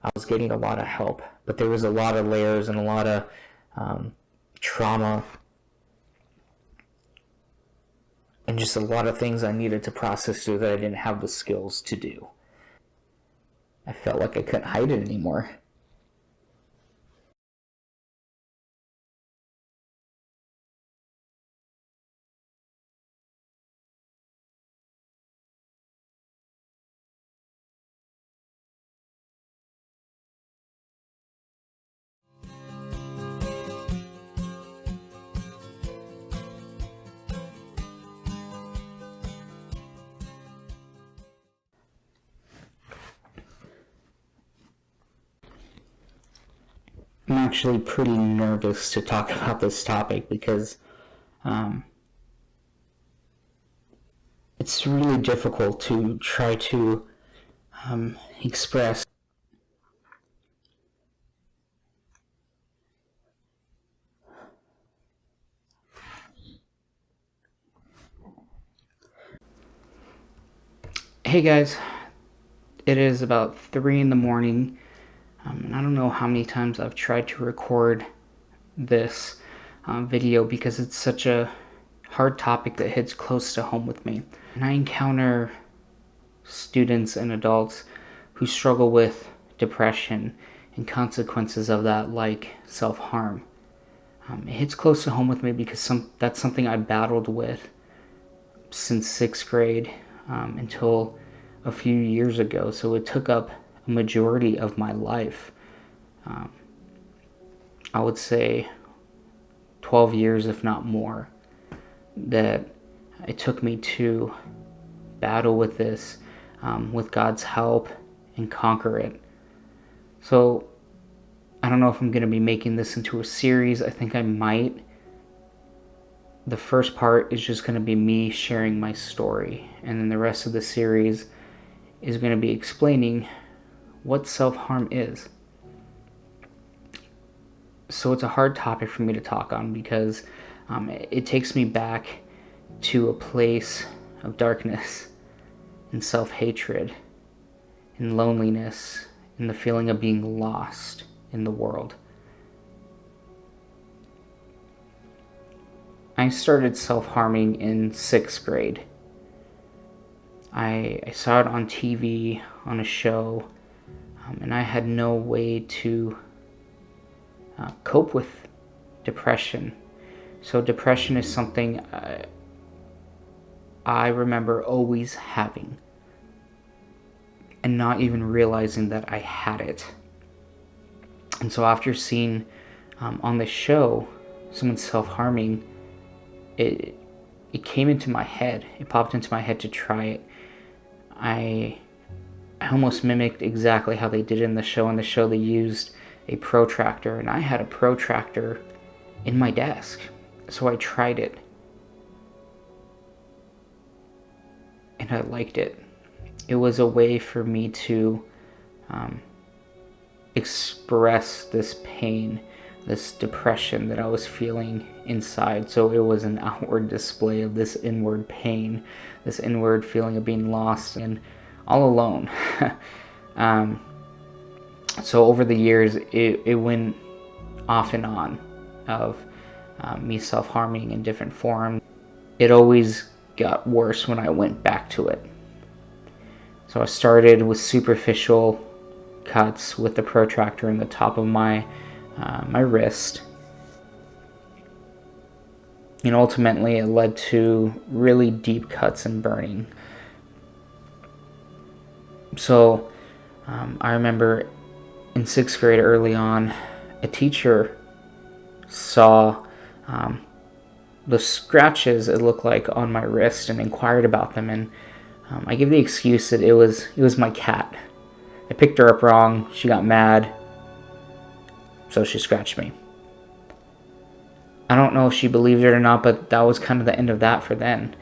I was getting a lot of help, but there was a lot of layers and a lot of trauma and just a lot of things I needed to process through that I didn't have the skills to do. I felt like I couldn't hide it anymore. I'm actually pretty nervous to talk about this topic because it's really difficult to try to express. Hey guys, it is about 3 in the morning, and I don't know how many times I've tried to record this video because it's such a hard topic that hits close to home with me. And I encounter students and adults who struggle with depression and consequences of that, like self-harm. It hits close to home with me because that's something I battled with since 6th grade until a few years ago. So it took up a majority of my life. I would say 12 years, if not more, that it took me to battle with this with God's help and conquer it. So I don't know if I'm going to be making this into a series. I think I might. The first part is just going to be me sharing my story, and then the rest of the series is going to be explaining what self-harm is. So it's a hard topic for me to talk on because it takes me back to a place of darkness and self-hatred and loneliness and the feeling of being lost in the world. I started self-harming in 6th grade. I saw it on TV, on a show, and I had no way to cope with depression. So depression is something I remember always having and not even realizing that I had it. And so after seeing on the show someone self-harming, it came into my head. It popped into my head to try it. I almost mimicked exactly how they did it in the show. In the show, they used a protractor, and I had a protractor in my desk. So I tried it, and I liked it. It was a way for me to express this pain, this depression that I was feeling inside. So it was an outward display of this inward pain, this inward feeling of being lost and all alone. So over the years, it went off and on of me self-harming in different forms. It always got worse when I went back to it. So I started with superficial cuts with the protractor in the top of my wrist. And ultimately it led to really deep cuts and burning. So I remember in 6th grade early on, a teacher saw the scratches it looked like on my wrist and inquired about them, and I gave the excuse that it was my cat. I picked her up wrong, she got mad, so she scratched me. I don't know if she believed it or not, but that was kind of the end of that for then.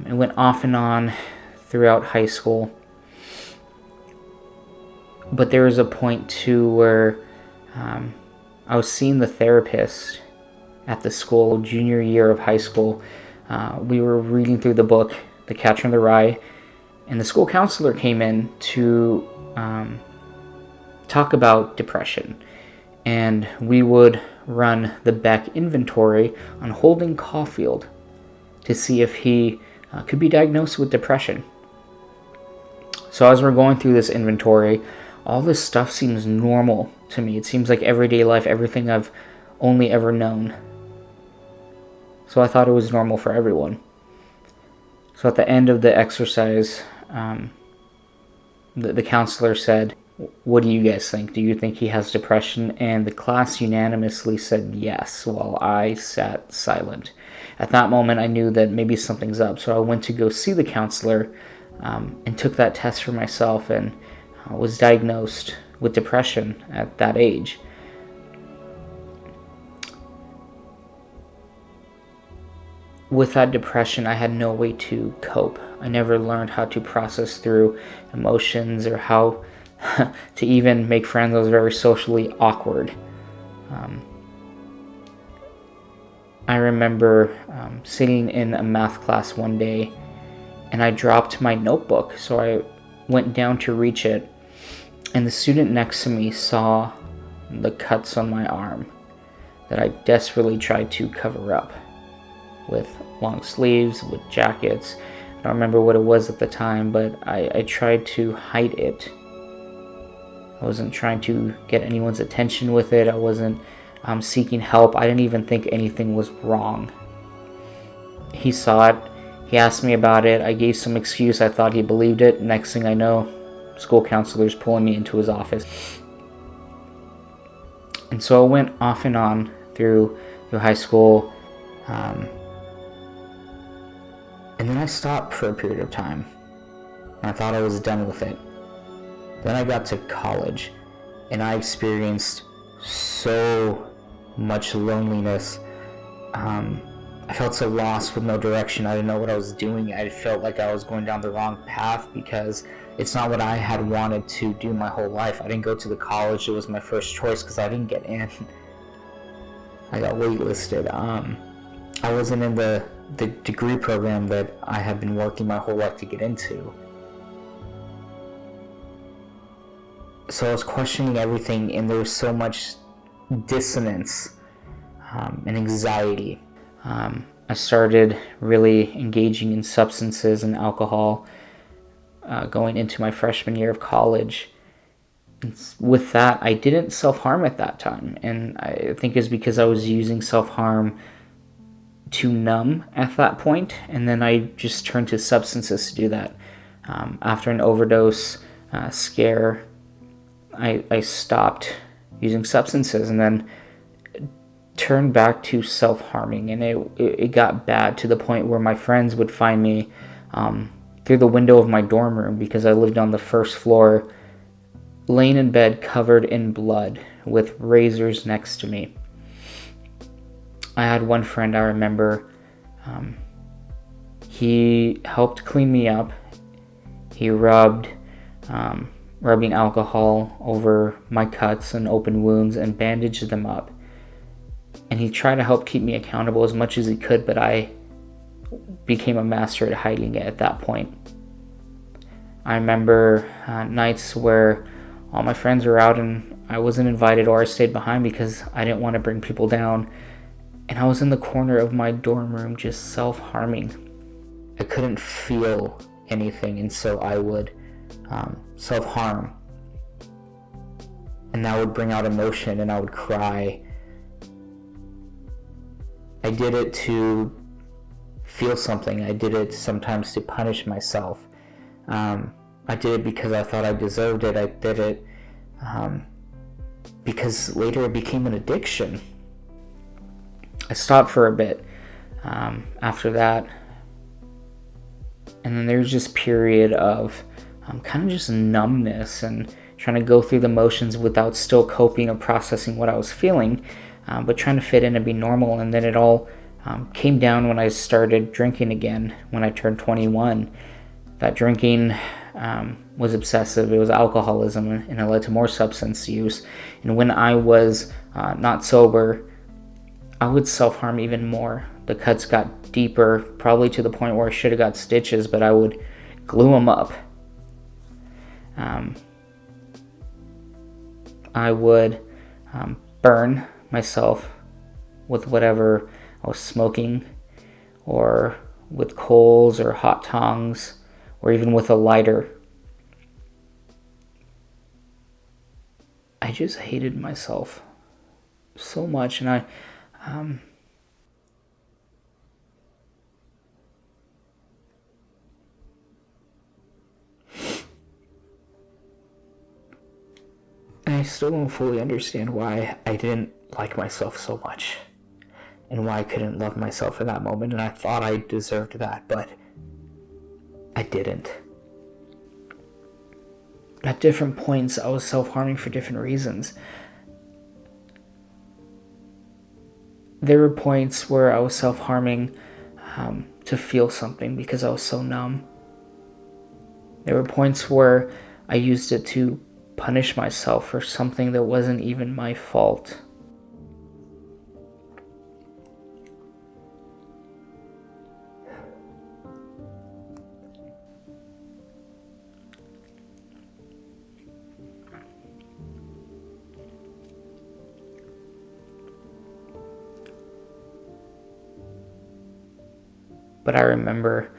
It went off and on throughout high school. But there was a point too where I was seeing the therapist at the school, junior year of high school. We were reading through the book, The Catcher in the Rye, and the school counselor came in to talk about depression. And we would run the Beck inventory on Holden Caulfield to see if he could be diagnosed with depression. So as we're going through this inventory, all this stuff seems normal to me. It seems like everyday life, everything I've only ever known. So I thought it was normal for everyone. So at the end of the exercise, the counselor said, "What do you guys think? Do you think he has depression?" And the class unanimously said yes, while I sat silent. At that moment, I knew that maybe something's up, so I went to go see the counselor and took that test for myself, and was diagnosed with depression at that age. With that depression, I had no way to cope. I never learned how to process through emotions or how to even make friends. I was very socially awkward. I remember sitting in a math class one day, and I dropped my notebook, so I went down to reach it, and the student next to me saw the cuts on my arm that I desperately tried to cover up with long sleeves, with jackets. I don't remember what it was at the time, but I tried to hide it. I wasn't trying to get anyone's attention with it. I wasn't seeking help. I didn't even think anything was wrong. He saw it. He asked me about it. I gave some excuse. I thought he believed it. Next thing I know, school counselor's pulling me into his office. And so I went off and on through high school. And then I stopped for a period of time. I thought I was done with it. Then I got to college, and I experienced so much loneliness. I felt so lost with no direction. I didn't know what I was doing. I felt like I was going down the wrong path because it's not what I had wanted to do my whole life. I didn't go to the college that was my first choice because I didn't get in. I got waitlisted. I wasn't in the degree program that I had been working my whole life to get into. So I was questioning everything, and there was so much dissonance and anxiety. I started really engaging in substances and alcohol going into my freshman year of college. And with that, I didn't self-harm at that time, and I think it's because I was using self-harm to numb at that point, and then I just turned to substances to do that. After an overdose scare, I stopped using substances and then turned back to self-harming, and it got bad to the point where my friends would find me through the window of my dorm room, because I lived on the first floor, laying in bed covered in blood with razors next to me. I had one friend I remember, he helped clean me up. He rubbing alcohol over my cuts and open wounds and bandaged them up. And he tried to help keep me accountable as much as he could, but I became a master at hiding it at that point. I remember nights where all my friends were out and I wasn't invited, or I stayed behind because I didn't want to bring people down. And I was in the corner of my dorm room just self-harming. I couldn't feel anything, and so I would self-harm. And that would bring out emotion, and I would cry. I did it to feel something. I did it sometimes to punish myself. I did it because I thought I deserved it. I did it because later it became an addiction. I stopped for a bit after that, and then there's this period of kind of just numbness and trying to go through the motions without still coping or processing what I was feeling, but trying to fit in and be normal. And then it all came down when I started drinking again when I turned 21. That drinking was obsessive. It was alcoholism, and it led to more substance use. And when I was not sober, I would self-harm even more. The cuts got deeper, probably to the point where I should have got stitches, but I would glue them up. I would burn myself with whatever I was smoking, or with coals or hot tongs, or even with a lighter. I just hated myself so much, and I still don't fully understand why I didn't like myself so much, and why I couldn't love myself in that moment, and I thought I deserved that, but I didn't. At different points, I was self-harming for different reasons. There were points where I was self-harming to feel something because I was so numb. There were points where I used it to punish myself for something that wasn't even my fault. But I remember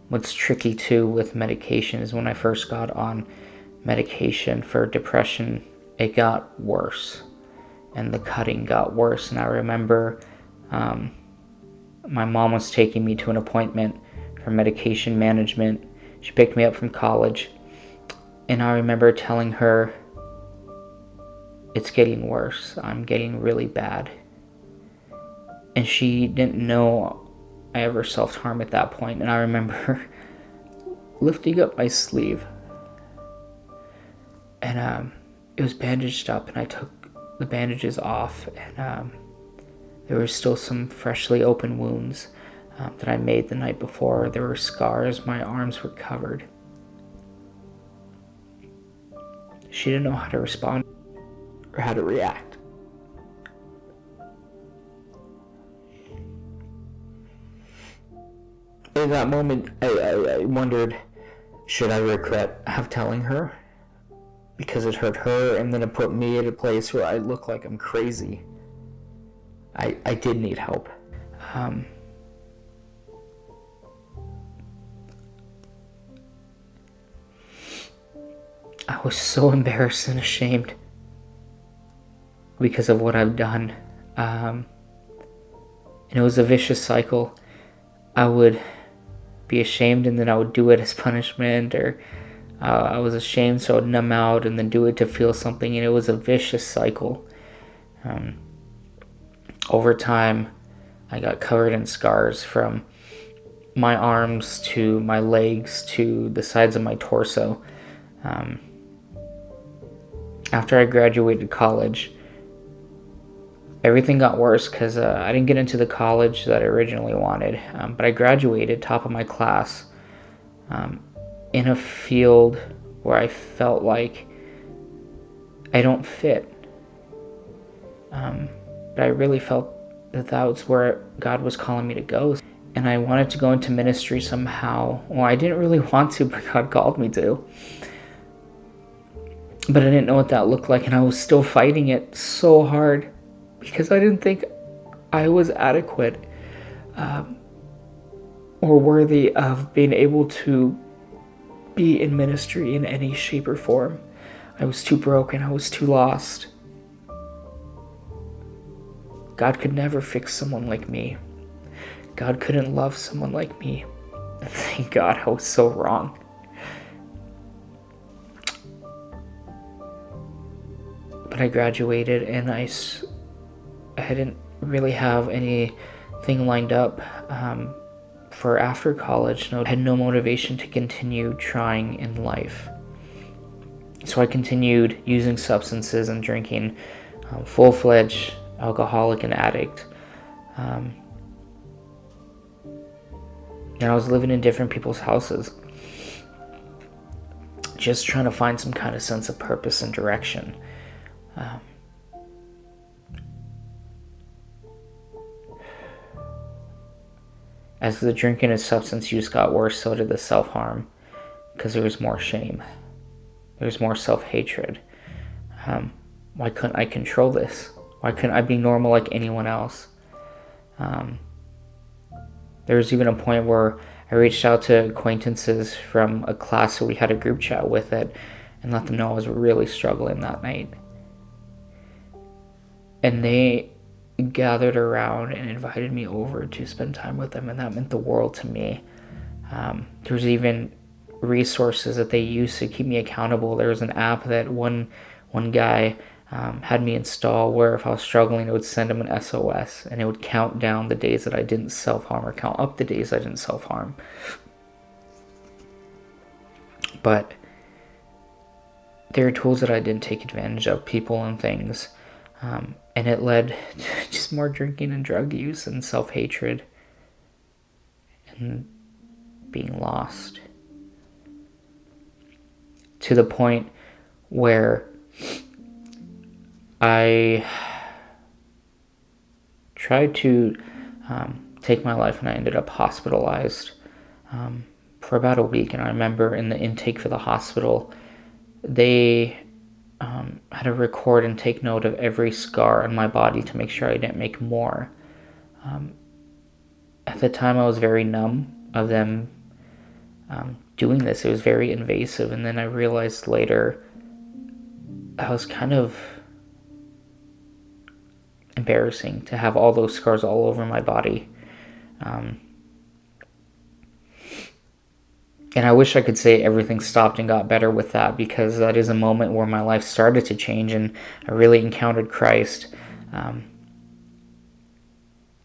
what's tricky too with medication is when I first got on medication for depression, it got worse, and the cutting got worse. And I remember my mom was taking me to an appointment for medication management. She picked me up from college, and I remember telling her, "It's getting worse. I'm getting really bad." And she didn't know I ever self-harm at that point. And I remember lifting up my sleeve, and it was bandaged up, and I took the bandages off, and there were still some freshly open wounds that I made the night before. There were scars. My arms were covered. She didn't know how to respond or how to react. In that moment, I wondered, should I regret telling her? Because it hurt her, and then it put me at a place where I look like I'm crazy. I did need help. I was so embarrassed and ashamed because of what I've done. And it was a vicious cycle. I would be ashamed, and then I would do it as punishment, or I was ashamed, so I would numb out and then do it to feel something, and it was a vicious cycle. Over time, I got covered in scars from my arms to my legs to the sides of my torso. After I graduated college, everything got worse because I didn't get into the college that I originally wanted, but I graduated top of my class in a field where I felt like I don't fit. But I really felt that that was where God was calling me to go. And I wanted to go into ministry somehow. Well, I didn't really want to, but God called me to. But I didn't know what that looked like, and I was still fighting it so hard because I didn't think I was adequate or worthy of being able to be in ministry in any shape or form. I was too broken. I was too lost. God could never fix someone like me. God couldn't love someone like me. And thank God I was so wrong. But I graduated, and I didn't really have anything lined up for after college. I had no motivation to continue trying in life. So I continued using substances and drinking, full-fledged alcoholic and addict. And I was living in different people's houses, just trying to find some kind of sense of purpose and direction. As the drinking and substance use got worse, so did the self-harm, because there was more shame. There was more self-hatred. Why couldn't I control this? Why couldn't I be normal like anyone else? There was even a point where I reached out to acquaintances from a class that we had a group chat with it and let them know I was really struggling that night. And they gathered around and invited me over to spend time with them, and that meant the world to me. There's even resources that they use to keep me accountable. There was an app that one guy had me install where if I was struggling, it would send him an SOS, and it would count down the days that I didn't self-harm, or count up the days I didn't self-harm. But there are tools that I didn't take advantage of, people and things, and it led to just more drinking and drug use and self-hatred and being lost, to the point where I tried to take my life, and I ended up hospitalized for about a week. And I remember in the intake for the hospital, they had to record and take note of every scar on my body to make sure I didn't make more. At the time, I was very numb of them doing this. It was very invasive. And then I realized later I was kind of embarrassing to have all those scars all over my body. And I wish I could say everything stopped and got better with that, because that is a moment where my life started to change and I really encountered Christ.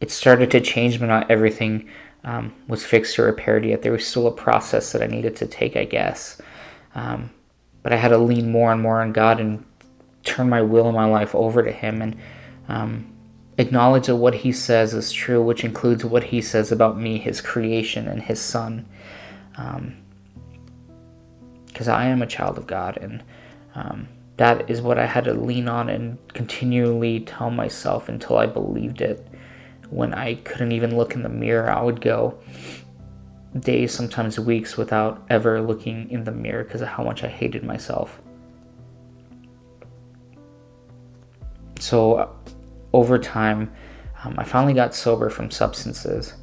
It started to change, but not everything was fixed or repaired yet. There was still a process that I needed to take, I guess. But I had to lean more and more on God and turn my will and my life over to Him, and acknowledge that what He says is true, which includes what He says about me, His creation, and His Son. Because I am a child of God, and that is what I had to lean on and continually tell myself until I believed it. When I couldn't even look in the mirror, I would go days, sometimes weeks, without ever looking in the mirror because of how much I hated myself. So over time, I finally got sober from substances,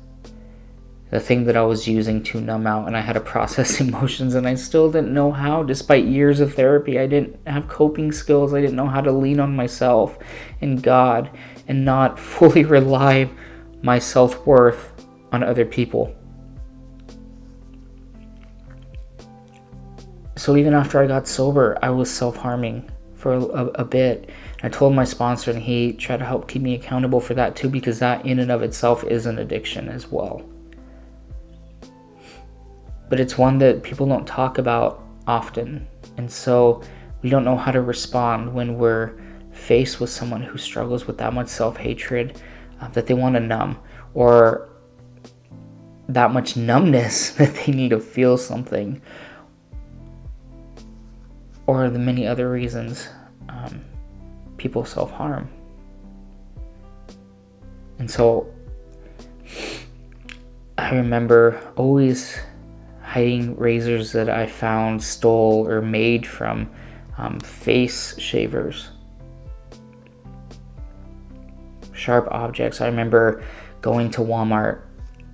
the thing that I was using to numb out, and I had to process emotions, and I still didn't know how. Despite years of therapy, I didn't have coping skills. I didn't know how to lean on myself and God and not fully rely my self-worth on other people. So even after I got sober, I was self-harming for a bit. I told my sponsor, and he tried to help keep me accountable for that too, because that in and of itself is an addiction as well. But it's one that people don't talk about often, and so we don't know how to respond when we're faced with someone who struggles with that much self-hatred that they want to numb, or that much numbness that they need to feel something, or the many other reasons people self-harm. And so I remember always hiding razors that I found, stole, or made from face shavers, sharp objects. I remember going to Walmart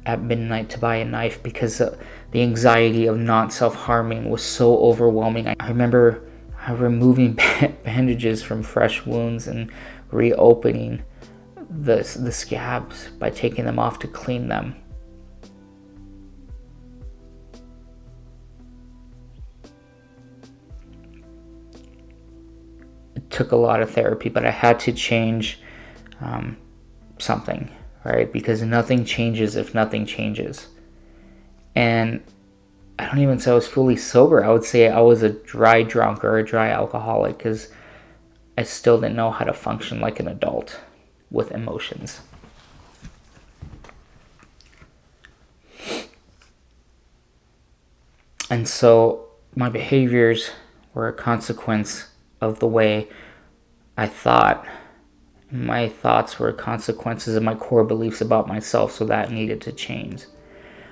at midnight to buy a knife because the anxiety of not self-harming was so overwhelming. I remember removing bandages from fresh wounds and reopening the scabs by taking them off to clean them. It took a lot of therapy, but I had to change something, right? Because nothing changes if nothing changes. And I don't even say I was fully sober. I would say I was a dry drunk or a dry alcoholic, because I still didn't know how to function like an adult with emotions. And so my behaviors were a consequence of the way I thought. My thoughts were consequences of my core beliefs about myself, so that needed to change.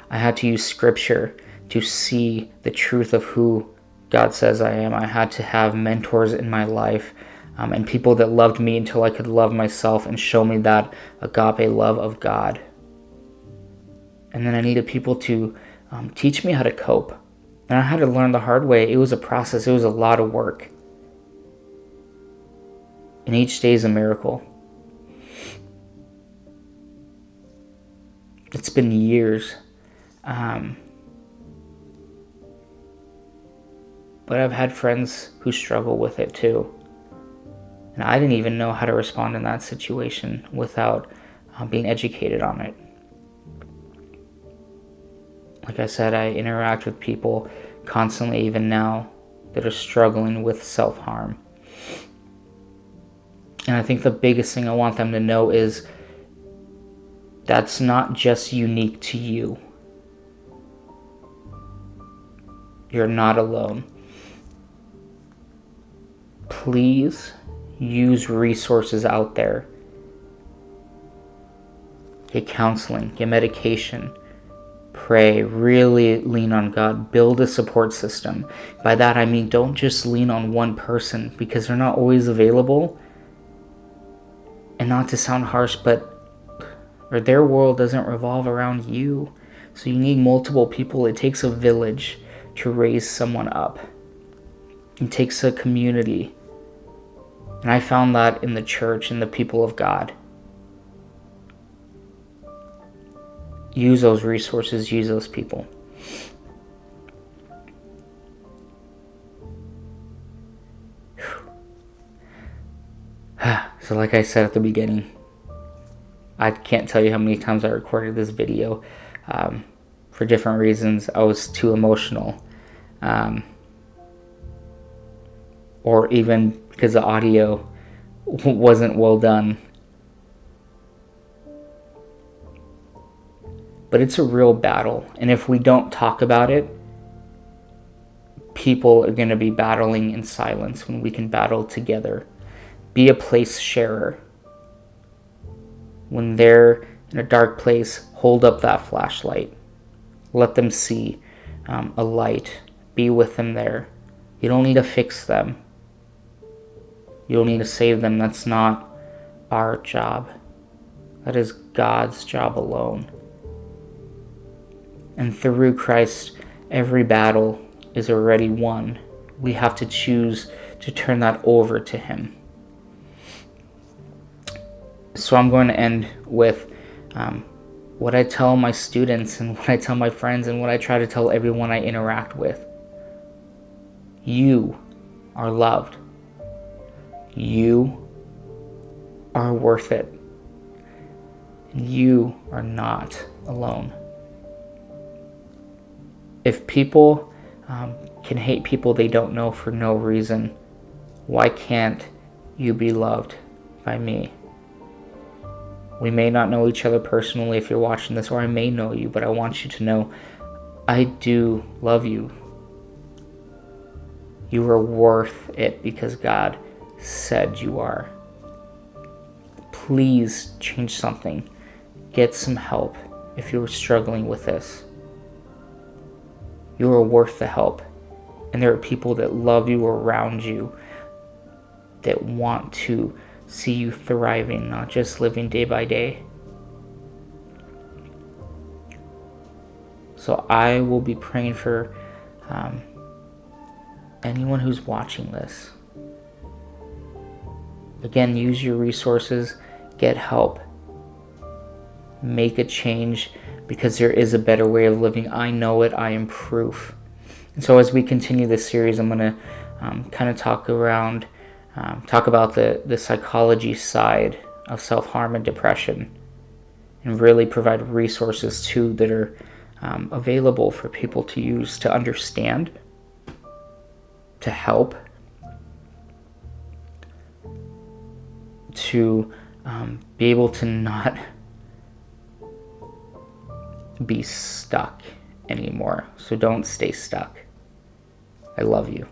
I had to use scripture to see the truth of who God says I am. I had to have mentors in my life and people that loved me until I could love myself and show me that agape love of God. And then I needed people to teach me how to cope. And I had to learn the hard way. It was a process. It was a lot of work. And each day is a miracle. It's been years. But I've had friends who struggle with it too. And I didn't even know how to respond in that situation without being educated on it. Like I said, I interact with people constantly, even now, that are struggling with self-harm. And I think the biggest thing I want them to know is that's not just unique to you. You're not alone. Please use resources out there. Get counseling, get medication, pray, really lean on God, build a support system. By that I mean don't just lean on one person because they're not always available. And not to sound harsh, but their world doesn't revolve around you. So you need multiple people. It takes a village to raise someone up. It takes a community. And I found that in the church and the people of God. Use those resources, use those people. So like I said at the beginning, I can't tell you how many times I recorded this video. For different reasons, I was too emotional. Or even because the audio wasn't well done. But it's a real battle. And if we don't talk about it, people are going to be battling in silence when we can battle together. Be a place sharer. When they're in a dark place, hold up that flashlight. Let them see a light. Be with them there. You don't need to fix them. You don't need to save them. That's not our job. That is God's job alone. And through Christ, every battle is already won. We have to choose to turn that over to Him. So I'm going to end with what I tell my students and what I tell my friends and what I try to tell everyone I interact with. You are loved. You are worth it. And you are not alone. If people can hate people they don't know for no reason, why can't you be loved by me? We may not know each other personally if you're watching this, or I may know you, but I want you to know I do love you. You are worth it because God said you are. Please change something. Get some help if you're struggling with this. You are worth the help. And there are people that love you around you that want to see you thriving, not just living day by day. So I will be praying for anyone who's watching this. Again, use your resources, get help, make a change, because there is a better way of living. I know it, I am proof. And so as we continue this series, I'm going to kind of talk about the psychology side of self-harm and depression, and really provide resources too that are available for people to use to understand, to help, to be able to not be stuck anymore. So don't stay stuck. I love you.